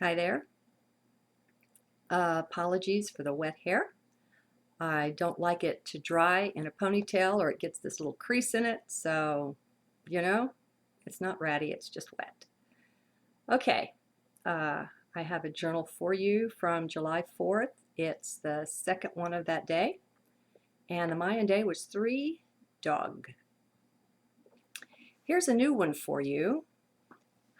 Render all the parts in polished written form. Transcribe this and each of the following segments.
Hi there. Apologies for the wet hair. I don't like it to dry in a ponytail or it gets this little crease in it, so, you know, it's not ratty, it's just wet. Okay, I have a journal for you from July 4th. It's the second one of that day, and the Mayan day was 3 dog. Here's a new one for you.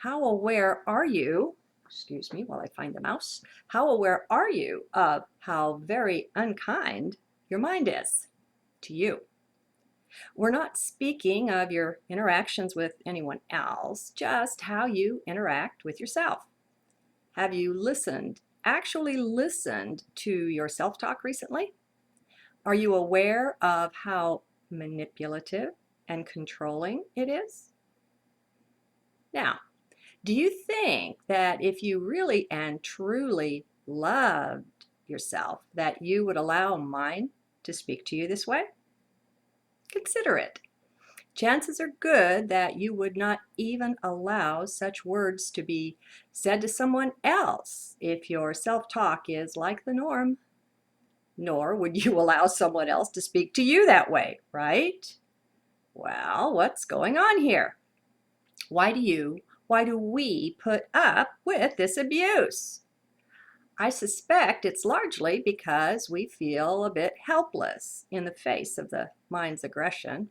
How aware are you, excuse me while I find the mouse, how aware are you of how very unkind your mind is to you? We're not speaking of your interactions with anyone else, just how you interact with yourself. Have you actually listened to your self-talk recently? Are you aware of how manipulative and controlling it is? Now, do you think that if you really and truly loved yourself, that you would allow mind to speak to you this way? Consider it. Chances are good that you would not even allow such words to be said to someone else if your self-talk is like the norm. Nor would you allow someone else to speak to you that way, right? Well, what's going on here? Why do we put up with this abuse? I suspect it's largely because we feel a bit helpless in the face of the mind's aggression.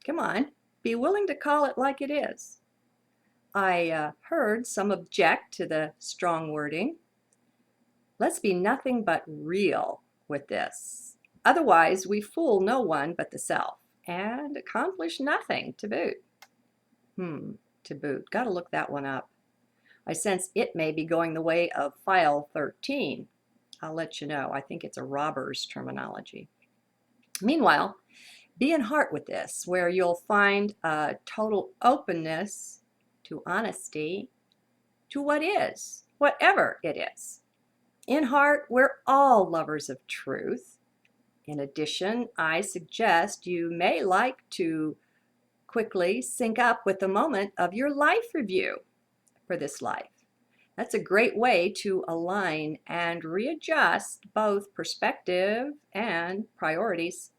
Come on, be willing to call it like it is. I heard some object to the strong wording. Let's be nothing but real with this. Otherwise, we fool no one but the self and accomplish nothing to boot. To boot. Got to look that one up. I sense it may be going the way of file 13. I'll let you know. I think it's a robber's terminology. Meanwhile, be in heart with this, where you'll find a total openness to honesty to what is, whatever it is. In heart, we're all lovers of truth. In addition, I suggest you may like to quickly sync up with the moment of your life review for this life. That's a great way to align and readjust both perspective and priorities.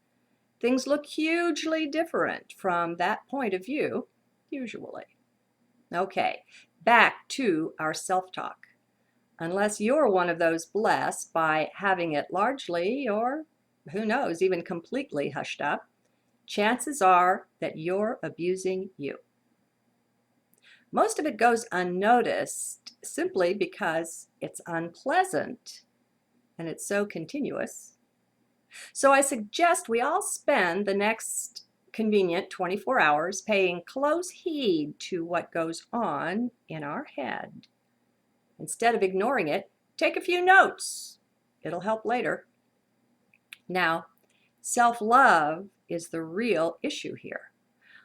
Things look hugely different from that point of view, usually. Okay, back to our self-talk. Unless you're one of those blessed by having it largely, or who knows, even completely hushed up, chances are that you're abusing you. Most of it goes unnoticed simply because it's unpleasant and it's so continuous. So I suggest we all spend the next convenient 24 hours paying close heed to what goes on in our head. Instead of ignoring it, take a few notes. It'll help later. Now, self-love is the real issue here.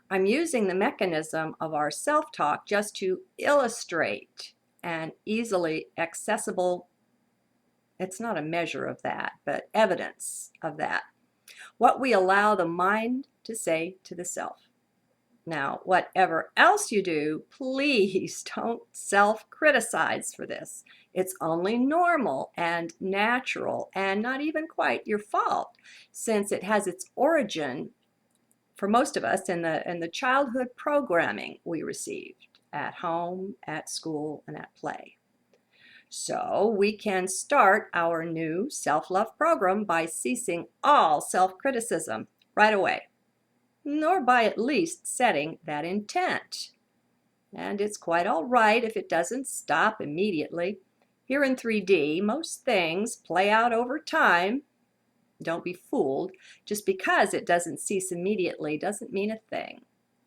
I'm using the mechanism of our self-talk just to illustrate an easily accessible, it's not a measure of that, but evidence of that. What we allow the mind to say to the self. Now, whatever else you do, please don't self-criticize for this. It's only normal and natural and not even quite your fault, since it has its origin for most of us in the childhood programming we received at home, at school, and at play. So we can start our new self-love program by ceasing all self-criticism right away, nor by at least setting that intent. And it's quite all right if it doesn't stop immediately. Here in 3D, most things play out over time. Don't be fooled. Just because it doesn't cease immediately doesn't mean a thing.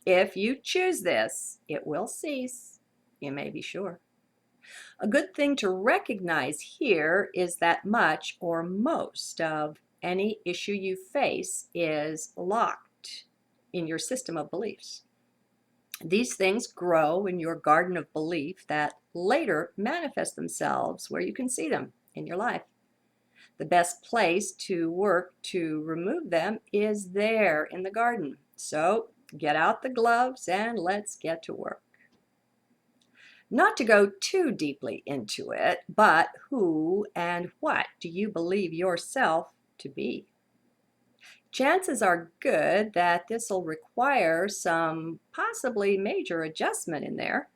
If you choose this, it will cease. You may be sure. A good thing to recognize here is that much or most of any issue you face is locked in your system of beliefs. These things grow in your garden of belief that later manifest themselves where you can see them in your life. The best place to work to remove them is there in the garden. So get out the gloves and let's get to work. Not to go too deeply into it, but who and what do you believe yourself to be? Chances are good that this will require some possibly major adjustment in there,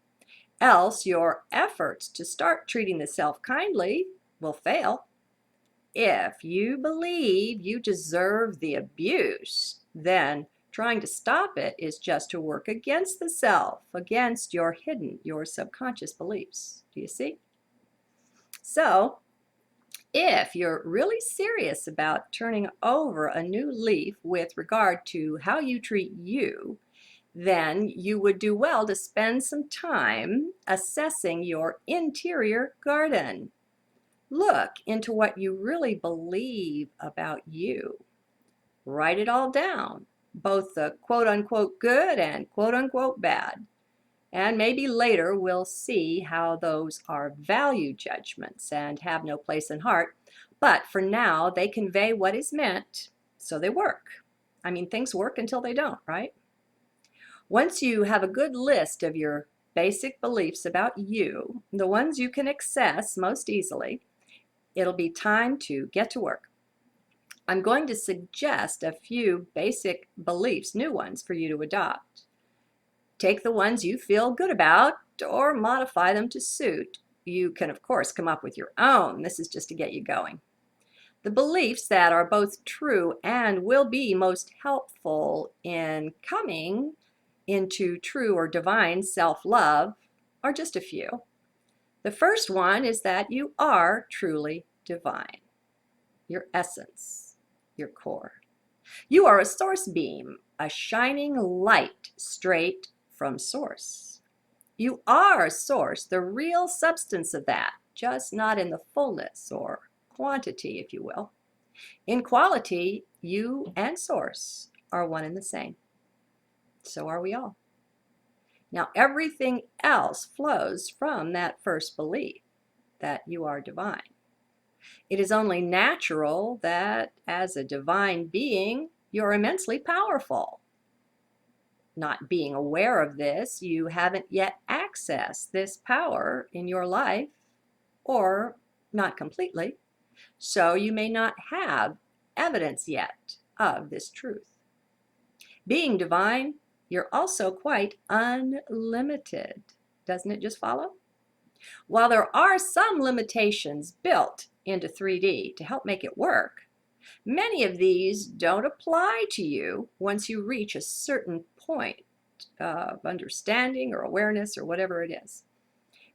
else your efforts to start treating the self kindly will fail. If you believe you deserve the abuse, then trying to stop it is just to work against the self, against your hidden, your subconscious beliefs. Do you see? So, if you're really serious about turning over a new leaf with regard to how you treat you, then you would do well to spend some time assessing your interior garden. Look into what you really believe about you. Write it all down, both the quote unquote good and quote unquote bad. And maybe later we'll see how those are value judgments and have no place in heart. But for now, they convey what is meant, so they work. I mean, things work until they don't, right? Once you have a good list of your basic beliefs about you, the ones you can access most easily, it'll be time to get to work. I'm going to suggest a few basic beliefs, new ones for you to adopt. Take the ones you feel good about or modify them to suit. You can, of course, come up with your own. This is just to get you going. The beliefs that are both true and will be most helpful in coming into true or divine self-love are just a few. The first one is that you are truly divine, your essence, your core. You are a source beam, a shining light straight from source. You are source, the real substance of that, just not in the fullness or quantity, if you will. In quality, you and source are one and the same. So are we all. Now, everything else flows from that first belief that you are divine. It is only natural that as a divine being, you're immensely powerful. Not being aware of this, you haven't yet accessed this power in your life, or not completely, so you may not have evidence yet of this truth. Being divine, you're also quite unlimited. Doesn't it just follow? While there are some limitations built into 3D to help make it work, many of these don't apply to you once you reach a certain point of understanding or awareness or whatever it is.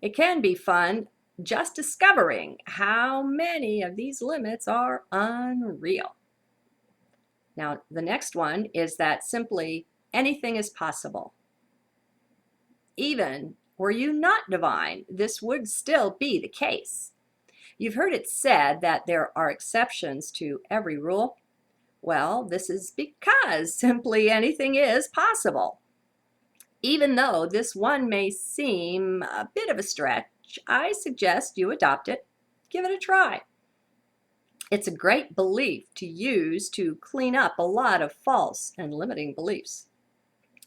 It can be fun just discovering how many of these limits are unreal. Now, the next one is that simply anything is possible. Even were you not divine, this would still be the case. You've heard it said that there are exceptions to every rule. Well, this is because simply anything is possible. Even though this one may seem a bit of a stretch, I suggest you adopt it. Give it a try. It's a great belief to use to clean up a lot of false and limiting beliefs.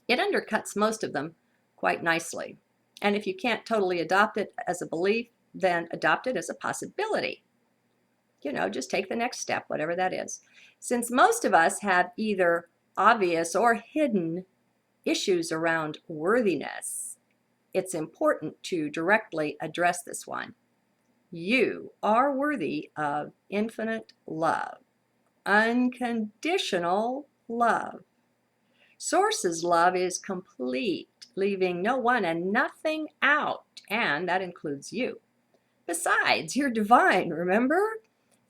It undercuts most of them quite nicely. And if you can't totally adopt it as a belief, then adopt it as a possibility. You know, just take the next step, whatever that is. Since most of us have either obvious or hidden issues around worthiness, it's important to directly address this one. You are worthy of infinite love, unconditional love. Source's love is complete, leaving no one and nothing out, and that includes you. Besides, you're divine, remember?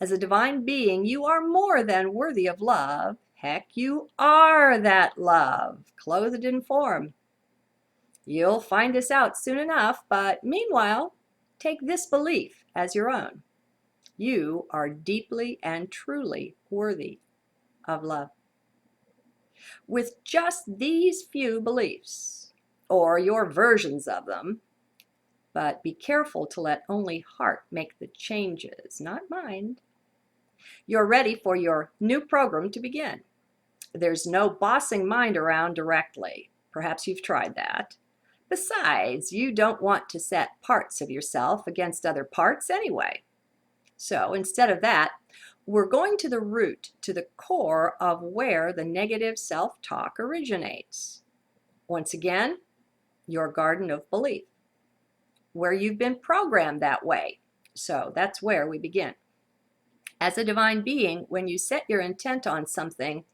As a divine being, you are more than worthy of love. Heck, you are that love, clothed in form. You'll find this out soon enough, but meanwhile, take this belief as your own. You are deeply and truly worthy of love. With just these few beliefs, or your versions of them, but be careful to let only heart make the changes, not mind, you're ready for your new program to begin. There's no bossing mind around directly. Perhaps you've tried that. Besides, you don't want to set parts of yourself against other parts anyway. So instead of that, we're going to the root, to the core of where the negative self-talk originates. Once again, your garden of belief, where you've been programmed that way. So that's where we begin. As a divine being, when you set your intent on something,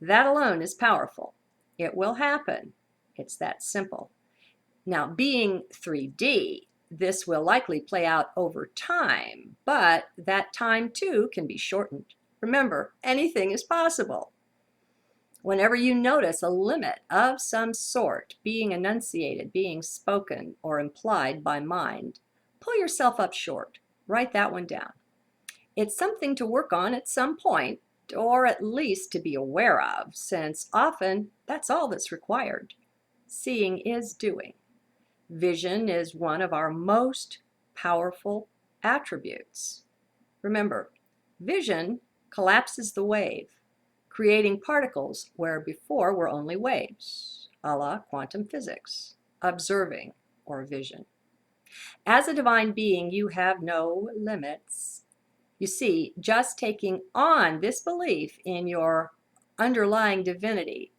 that alone is powerful. It will happen. It's that simple. Now, being 3D, this will likely play out over time, but that time too can be shortened. Remember, anything is possible. Whenever you notice a limit of some sort being enunciated, being spoken, or implied by mind, pull yourself up short. Write that one down. It's something to work on at some point, or at least to be aware of, since often that's all that's required. Seeing is doing. Vision is one of our most powerful attributes. Remember, vision collapses the wave, creating particles where before were only waves, a la quantum physics, observing, or vision. As a divine being, you have no limits. You see, just taking on this belief in your underlying divinity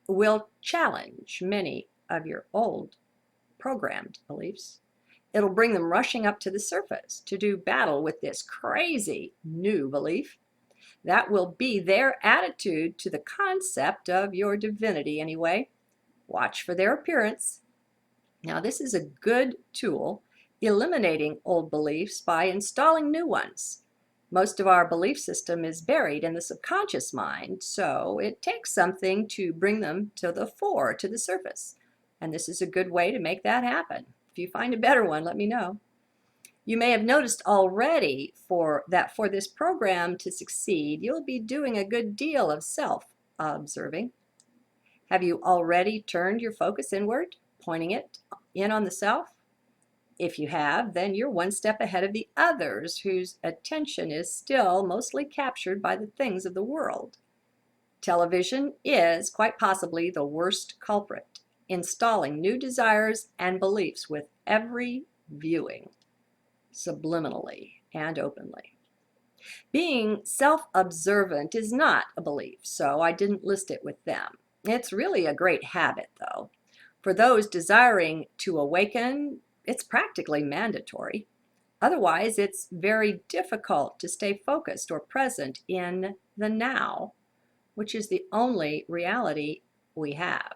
will challenge many of your old programmed beliefs. It'll bring them rushing up to the surface to do battle with this crazy new belief. That will be their attitude to the concept of your divinity anyway. Watch for their appearance. Now, this is a good tool, eliminating old beliefs by installing new ones. Most of our belief system is buried in the subconscious mind, so it takes something to bring them to the fore, to the surface. And this is a good way to make that happen. If you find a better one, let me know. You may have noticed already for this program to succeed, you'll be doing a good deal of self-observing. Have you already turned your focus inward, pointing it in on the self? If you have, then you're one step ahead of the others whose attention is still mostly captured by the things of the world. Television is quite possibly the worst culprit, installing new desires and beliefs with every viewing, subliminally and openly. Being self-observant is not a belief, so I didn't list it with them. It's really a great habit, though. For those desiring to awaken, it's practically mandatory. Otherwise, it's very difficult to stay focused or present in the now, which is the only reality we have.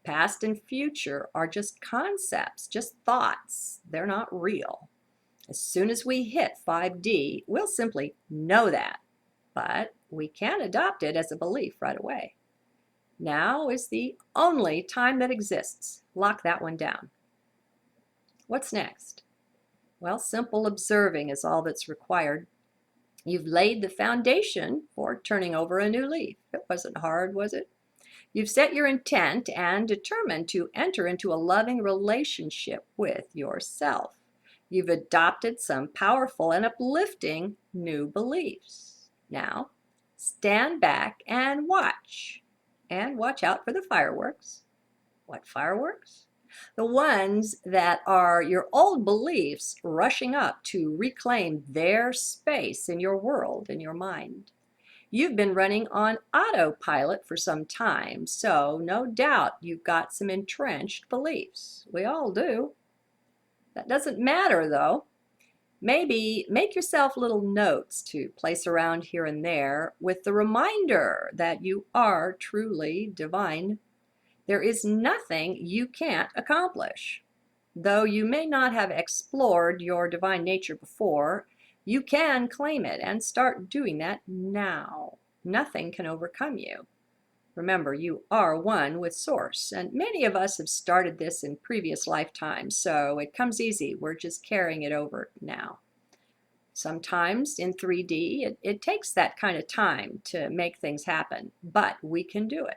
Past and future are just concepts, just thoughts. They're not real. As soon as we hit 5D, we'll simply know that, but we can't adopt it as a belief right away. Now is the only time that exists. Lock that one down. What's next? Well, simple observing is all that's required. You've laid the foundation for turning over a new leaf. It wasn't hard, was it? You've set your intent and determined to enter into a loving relationship with yourself. You've adopted some powerful and uplifting new beliefs. Now, stand back and watch. And watch out for the fireworks. What fireworks? The ones that are your old beliefs rushing up to reclaim their space in your world, in your mind. You've been running on autopilot for some time, so no doubt you've got some entrenched beliefs. We all do. That doesn't matter, though. Maybe make yourself little notes to place around here and there with the reminder that you are truly divine. There is nothing you can't accomplish. Though you may not have explored your divine nature before, you can claim it and start doing that now. Nothing can overcome you. Remember, you are one with Source, and many of us have started this in previous lifetimes, so it comes easy. We're just carrying it over now. Sometimes in 3D, it takes that kind of time to make things happen, but we can do it.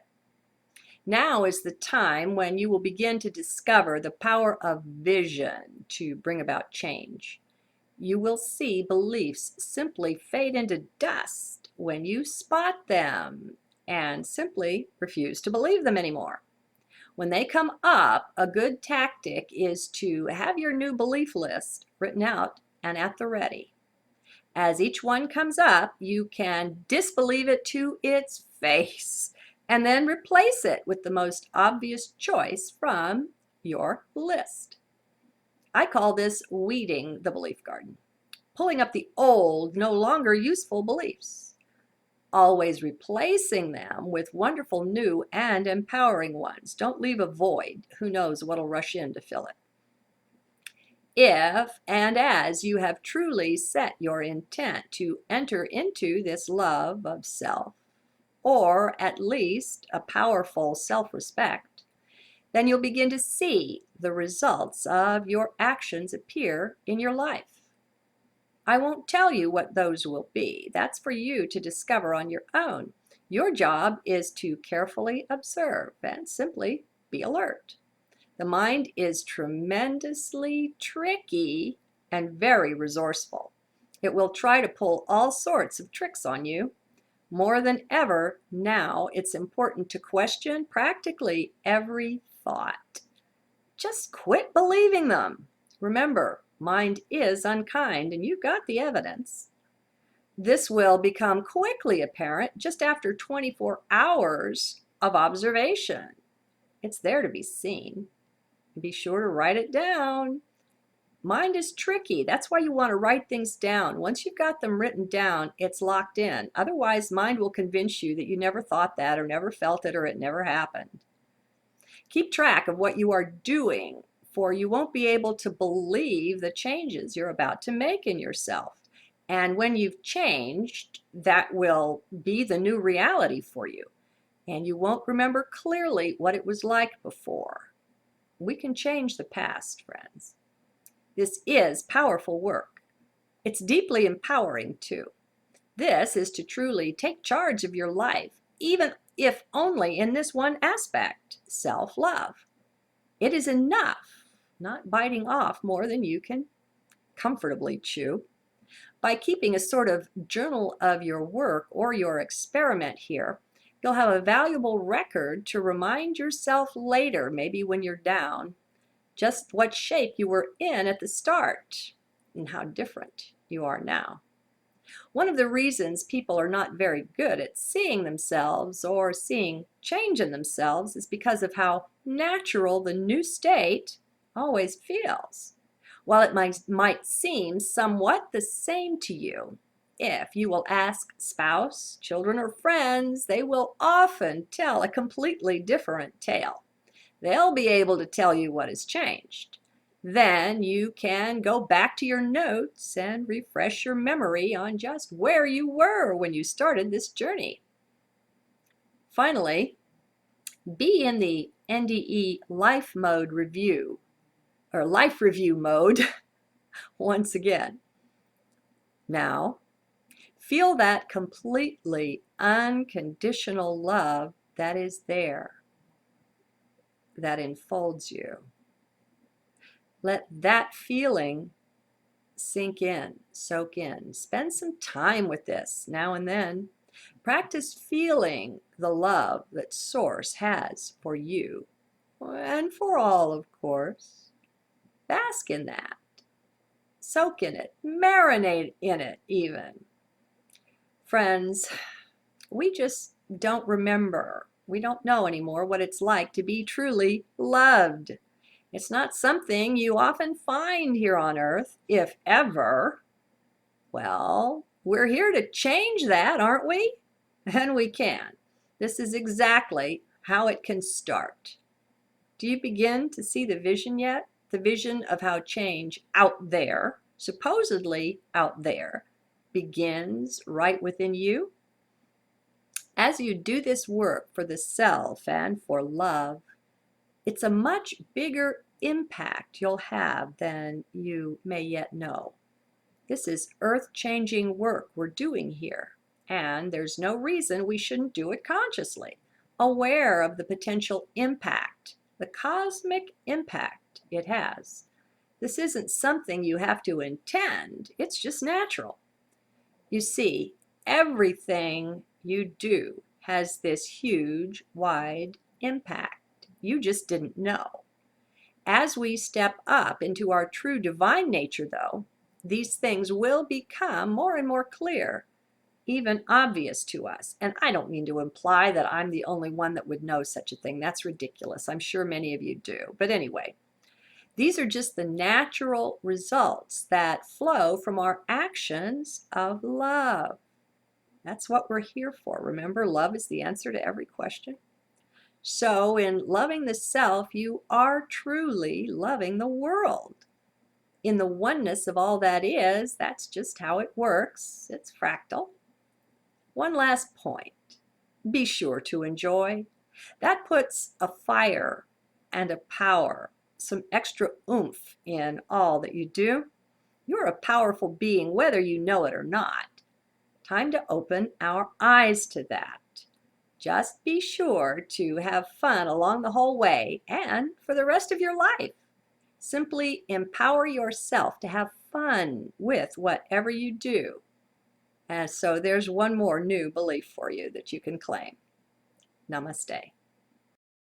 Now is the time when you will begin to discover the power of vision to bring about change. You will see beliefs simply fade into dust when you spot them and simply refuse to believe them anymore. When they come up, a good tactic is to have your new belief list written out and at the ready. As each one comes up, you can disbelieve it to its face and then replace it with the most obvious choice from your list. I call this weeding the belief garden, pulling up the old, no longer useful beliefs, always replacing them with wonderful new and empowering ones. Don't leave a void. Who knows what'll rush in to fill it. If and as you have truly set your intent to enter into this love of self, or at least a powerful self-respect, then you'll begin to see the results of your actions appear in your life. I won't tell you what those will be. That's for you to discover on your own. Your job is to carefully observe and simply be alert. The mind is tremendously tricky and very resourceful. It will try to pull all sorts of tricks on you. More than ever now, it's important to question practically every thought. Just quit believing them. Remember, mind is unkind, and you've got the evidence. This will become quickly apparent just after 24 hours of observation. It's there to be seen. Be sure to write it down. Mind is tricky. That's why you want to write things down. Once you've got them written down, it's locked in. Otherwise, mind will convince you that you never thought that or never felt it or it never happened. Keep track of what you are doing, for you won't be able to believe the changes you're about to make in yourself. And when you've changed, that will be the new reality for you. And you won't remember clearly what it was like before. We can change the past, friends. This is powerful work. It's deeply empowering, too. This is to truly take charge of your life, even if only in this one aspect, self-love. It is enough, not biting off more than you can comfortably chew. By keeping a sort of journal of your work or your experiment here, you'll have a valuable record to remind yourself later, maybe when you're down, just what shape you were in at the start and how different you are now. One of the reasons people are not very good at seeing themselves or seeing change in themselves is because of how natural the new state always feels. While it might seem somewhat the same to you, if you will ask spouse, children, or friends, they will often tell a completely different tale. They'll be able to tell you what has changed. Then you can go back to your notes and refresh your memory on just where you were when you started this journey. Finally, be in the NDE life mode review, or life review mode once again. Now, feel that completely unconditional love that is there, that enfolds you. Let that feeling sink in, soak in. Spend some time with this now and then. Practice feeling the love that Source has for you and for all, of course. Bask in that. Soak in it. Marinate in it, even. Friends, we just don't remember. We don't know anymore what it's like to be truly loved. It's not something you often find here on Earth, if ever. Well, we're here to change that, aren't we? And we can. This is exactly how it can start. Do you begin to see the vision yet? The vision of how change out there, supposedly out there, begins right within you? As you do this work for the self and for love, it's a much bigger impact you'll have than you may yet know. This is earth-changing work we're doing here, and there's no reason we shouldn't do it consciously, aware of the potential impact, the cosmic impact it has. This isn't something you have to intend, it's just natural. You see, everything you do has this huge, wide impact. You just didn't know. As we step up into our true divine nature, though, these things will become more and more clear, even obvious to us. And I don't mean to imply that I'm the only one that would know such a thing. That's ridiculous. I'm sure many of you do. But anyway, these are just the natural results that flow from our actions of love. That's what we're here for. Remember, love is the answer to every question. So in loving the self, you are truly loving the world. In the oneness of all that is, that's just how it works. It's fractal. One last point. Be sure to enjoy. That puts a fire and a power, some extra oomph in all that you do. You're a powerful being, whether you know it or not. Time to open our eyes to that. Just be sure to have fun along the whole way and for the rest of your life. Simply empower yourself to have fun with whatever you do. And so there's one more new belief for you that you can claim. Namaste.